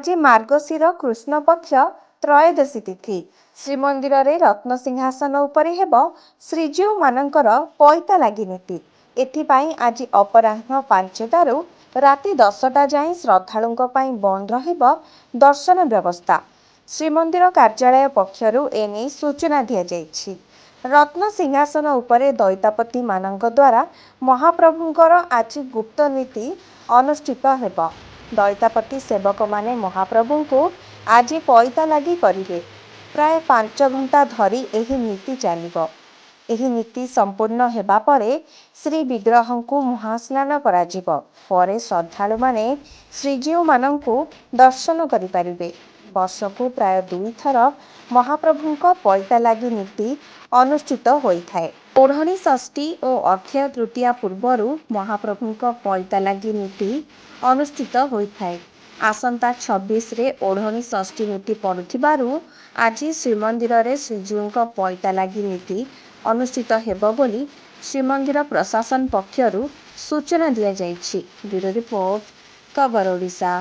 ଆଜି ମାର୍ଗଶିର କୃଷ୍ଣପକ୍ଷ ତ୍ରୟୋଦଶୀ ତିଥି। ଶ୍ରୀମନ୍ଦିରରେ ରତ୍ନସିଂହାସନ ଉପରେ ହେବ ଶ୍ରୀଜୀଉମାନଙ୍କର ପଇତା ଲାଗି ନୀତି। ଏଥିପାଇଁ ଆଜି ଅପରାହ୍ନ 5ଟାରୁ ରାତି 10ଟା ଯାଏଁ ଶ୍ରଦ୍ଧାଳୁଙ୍କ ପାଇଁ ବନ୍ଦ ରହିବ ଦର୍ଶନ ବ୍ୟବସ୍ଥା। ଶ୍ରୀମନ୍ଦିର କାର୍ଯ୍ୟାଳୟ ପକ୍ଷରୁ ଏନେଇ ସୂଚନା ଦିଆଯାଇଛି। ରତ୍ନସିଂହାସନ ଉପରେ ଦଇତାପତିମାନଙ୍କ ଦ୍ୱାରା ମହାପ୍ରଭୁଙ୍କର ଆଜି ଗୁପ୍ତ ନୀତି ଅନୁଷ୍ଠିତ ହେବ। ଦଇତାପତି ସେବକମାନେ ମହାପ୍ରଭୁଙ୍କୁ ଆଜି ପଇତା ଲାଗି କରିବେ। ପ୍ରାୟ 5 ଘଣ୍ଟା ଧରି ଏହି ନୀତି ଚାଲିବ। ଏହି ନୀତି ସମ୍ପୂର୍ଣ୍ଣ ହେବା ପରେ ଶ୍ରୀବିଗ୍ରହଙ୍କୁ ମହାସ୍ନାନ କରାଯିବ। ପରେ ଶ୍ରଦ୍ଧାଳୁମାନେ ଶ୍ରୀଜୀଉମାନଙ୍କୁ ଦର୍ଶନ କରିପାରିବେ। ବର୍ଷକୁ ପ୍ରାୟ 2 ଥର ମହାପ୍ରଭୁଙ୍କ ପଇତା ଲାଗି ନୀତି ଅନୁଷ୍ଠିତ ହୋଇଥାଏ। ଓଢ଼ଣୀ ଷଷ୍ଠୀ ଓ ଅକ୍ଷୟ ତୃତୀୟା ପୂର୍ବରୁ ମହାପ୍ରଭୁଙ୍କ ପଇତା ଲାଗି ନୀତି ଅନୁଷ୍ଠିତ ହୋଇଥାଏ। ଆସନ୍ତା 26ରେ ଓଢ଼ଣୀ ଷଷ୍ଠୀ ନୀତି ପଡୁଥିବାରୁ ଆଜି ଶ୍ରୀମନ୍ଦିରରେ ଶ୍ରୀଜୀଉଙ୍କ ପଇତା ଲାଗି ନୀତି ଅନୁଷ୍ଠିତ ହେବ ବୋଲି ଶ୍ରୀମନ୍ଦିର ପ୍ରଶାସନ ପକ୍ଷରୁ ସୂଚନା ଦିଆଯାଇଛି। ବ୍ୟୁରୋ ରିପୋର୍ଟ, ଖବର ଓଡ଼ିଶା।